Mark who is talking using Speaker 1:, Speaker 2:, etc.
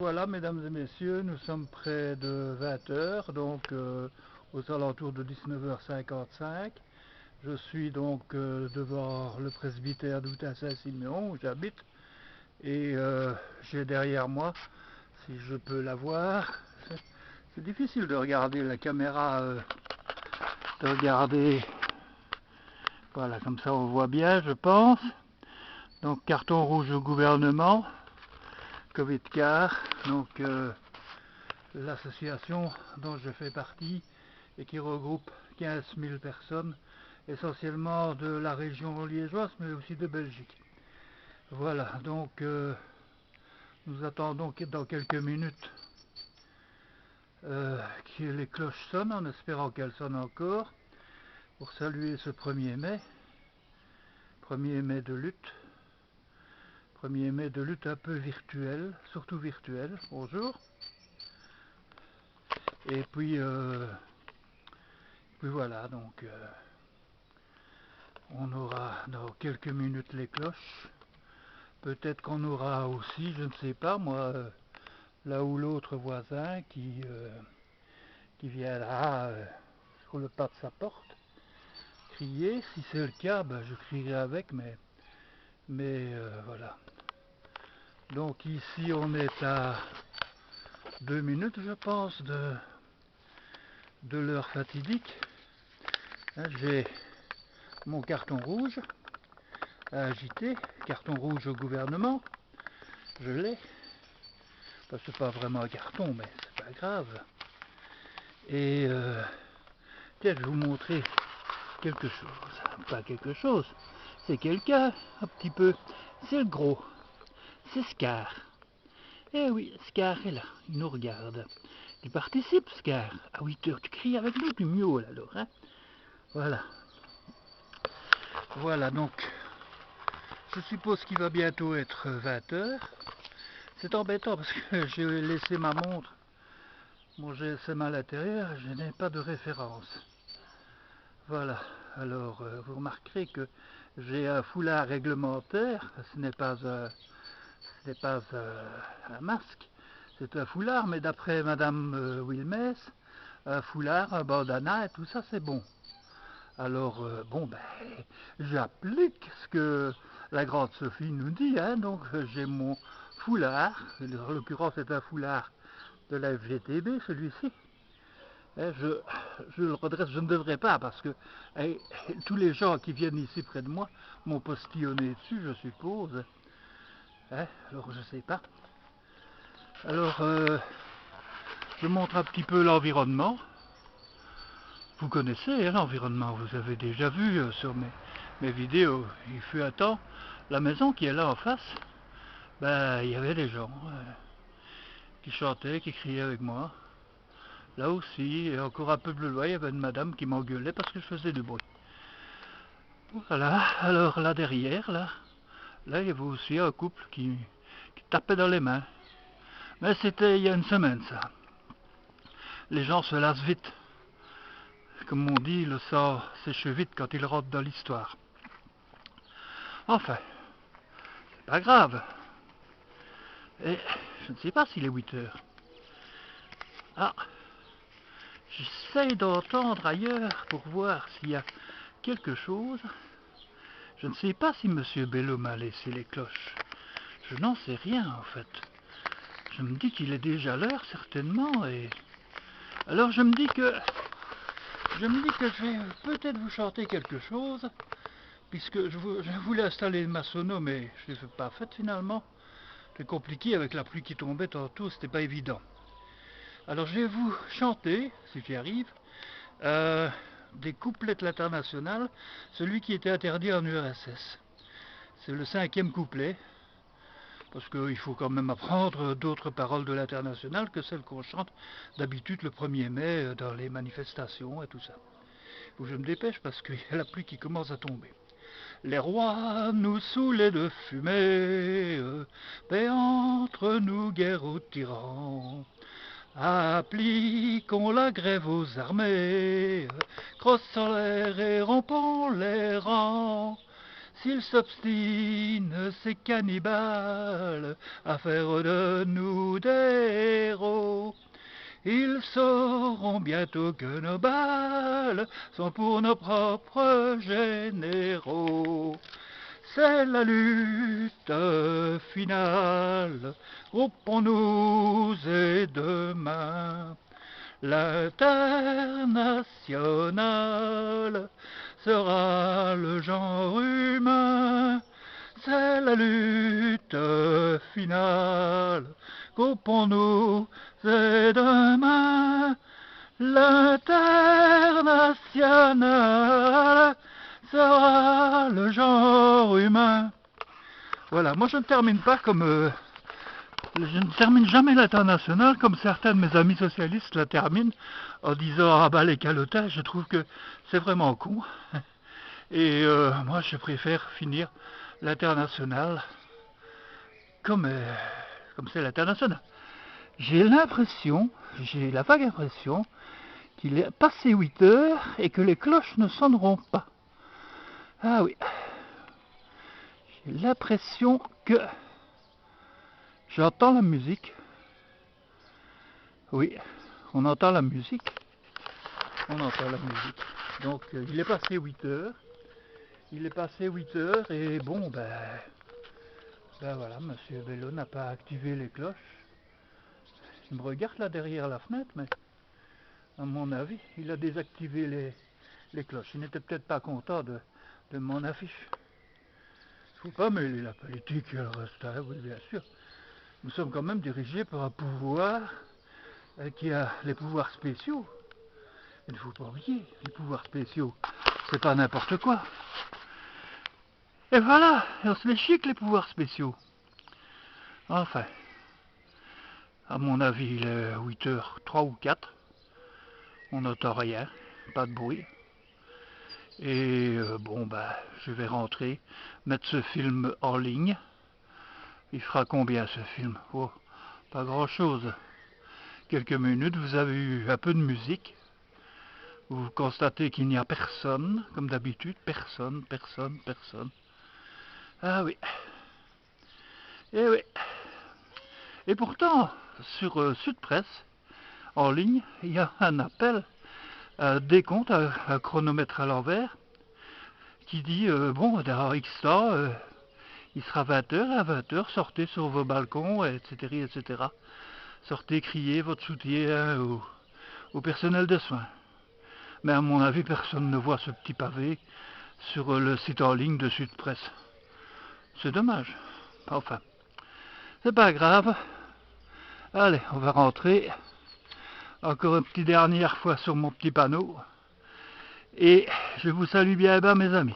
Speaker 1: Voilà, mesdames et messieurs, nous sommes près de 20 heures, donc aux alentours de 19h55. Je suis donc devant le presbytère d'Outin-Saint-Siméon, où j'habite, et j'ai derrière moi, si je peux la voir, c'est difficile de regarder la caméra, de regarder, voilà, comme ça on voit bien, je pense. Donc carton rouge au gouvernement, Covid car, donc l'association dont je fais partie et qui regroupe 15 000 personnes, essentiellement de la région liégeoise, mais aussi de Belgique. Voilà, donc nous attendons dans quelques minutes que les cloches sonnent, en espérant qu'elles sonnent encore, pour saluer ce 1er mai, 1er mai de lutte, 1er mai de lutte un peu virtuelle, surtout virtuelle, bonjour. Et puis voilà, donc on aura dans quelques minutes les cloches. Peut-être qu'on aura aussi, je ne sais pas moi, l'un ou l'autre voisin qui viendra sur le pas de sa porte crier. Si c'est le cas, ben, je crierai avec, mais voilà. Donc ici on est à 2 minutes, je pense, de l'heure fatidique. Hein, j'ai mon carton rouge à agiter, carton rouge au gouvernement, je l'ai. Parce que c'est pas vraiment un carton, mais c'est pas grave. Et tiens, je vais vous montrer quelque chose. Pas quelque chose, c'est quelqu'un, un petit peu. C'est le gros, c'est Scar. Eh oui, Scar est là, il nous regarde. Tu participes, Scar. À 8 heures, tu cries avec nous, tu miaules alors, hein. Voilà. Voilà, donc, je suppose qu'il va bientôt être 20 heures. C'est embêtant parce que j'ai laissé ma montre, mon GSM à l'intérieur, je n'ai pas de référence. Voilà, alors vous remarquerez que j'ai un foulard réglementaire, ce n'est pas un masque, c'est un foulard, mais d'après Madame Wilmès, un foulard, un bandana et tout ça c'est bon. Alors bon ben, j'applique ce que la grande Sophie nous dit, hein, donc j'ai mon foulard, en l'occurrence c'est un foulard de la FGTB celui-ci. Je le redresse, je ne devrais pas parce que tous les gens qui viennent ici près de moi m'ont postillonné dessus, je suppose. Alors je sais pas. Alors je montre un petit peu l'environnement. Vous connaissez hein, l'environnement, vous avez déjà vu sur mes vidéos. Il fut un temps, la maison qui est là en face, ben, il y avait des gens qui chantaient, qui criaient avec moi. Là aussi, et encore un peu plus loin, il y avait une madame qui m'engueulait parce que je faisais du bruit. Voilà, alors là derrière, là il y avait aussi un couple qui tapait dans les mains. Mais c'était il y a une semaine ça. Les gens se lassent vite. Comme on dit, le sang sèche vite quand il rentre dans l'histoire. Enfin, c'est pas grave. Et je ne sais pas s'il est 8 heures. Ah, j'essaye d'entendre ailleurs pour voir s'il y a quelque chose. Je ne sais pas si M. Bello m'a laissé les cloches. Je n'en sais rien en fait. Je me dis qu'il est déjà l'heure certainement et alors je me dis que je vais peut-être vous chanter quelque chose puisque je voulais installer ma sono mais je ne l'ai pas faite finalement. C'est compliqué avec la pluie qui tombait tantôt, c'était pas évident. Alors je vais vous chanter, si j'y arrive, des couplets de l'Internationale, celui qui était interdit en URSS. C'est le 5e couplet. Parce qu'il faut quand même apprendre d'autres paroles de l'Internationale que celles qu'on chante d'habitude le 1er mai dans les manifestations et tout ça. Faut que je me dépêche parce qu'il y a la pluie qui commence à tomber. Les rois nous saoulaient de fumée, paix entre nous guerre aux tyrans. Appliquons la grève aux armées, crosse en l'air et rompons les rangs. S'ils s'obstinent, ces cannibales, à faire de nous des héros, ils sauront bientôt que nos balles sont pour nos propres généraux. C'est la lutte finale, groupons-nous et demain, l'international sera le genre humain. C'est la lutte finale, groupons-nous et demain, l'international sera le genre humain. Voilà, moi je ne termine pas comme... je ne termine jamais l'international comme certains de mes amis socialistes la terminent en disant « Ah bah les calotages », je trouve que c'est vraiment con. Et moi je préfère finir l'international comme c'est l'international. J'ai l'impression, j'ai la vague impression qu'il est passé 8 heures et que les cloches ne sonneront pas. Ah oui, j'ai l'impression que j'entends la musique. Oui, on entend la musique. On entend la musique. Donc il est passé 8 heures. Il est passé 8 heures et bon ben voilà, Monsieur Bello n'a pas activé les cloches. Il me regarde là derrière la fenêtre, mais à mon avis, il a désactivé les cloches. Il n'était peut-être pas content de mon affiche. Il ne faut pas mêler la politique et le reste, hein, oui bien sûr. Nous sommes quand même dirigés par un pouvoir qui a les pouvoirs spéciaux. Il ne faut pas oublier, les pouvoirs spéciaux, c'est pas n'importe quoi. Et voilà, on se les chic les pouvoirs spéciaux. Enfin, à mon avis, il est 8h03 ou 4. On n'entend rien, pas de bruit. Et bon, bah, je vais rentrer, mettre ce film en ligne. Il fera combien ce film? Oh, pas grand chose. Quelques minutes, vous avez eu un peu de musique. Vous constatez qu'il n'y a personne, comme d'habitude, personne. Ah oui. Et oui. Et pourtant, sur Sud Presse, en ligne, il y a un appel, un décompte, un chronomètre à l'envers, qui dit, bon, dans X temps, il sera 20h, à 20h, sortez sur vos balcons, etc., etc. Sortez, criez votre soutien au personnel de soins. Mais à mon avis, personne ne voit ce petit pavé sur le site en ligne de Sud Presse. C'est dommage. Enfin, c'est pas grave. Allez, on va rentrer. Encore une petite dernière fois sur mon petit panneau. Et je vous salue bien bas, mes amis.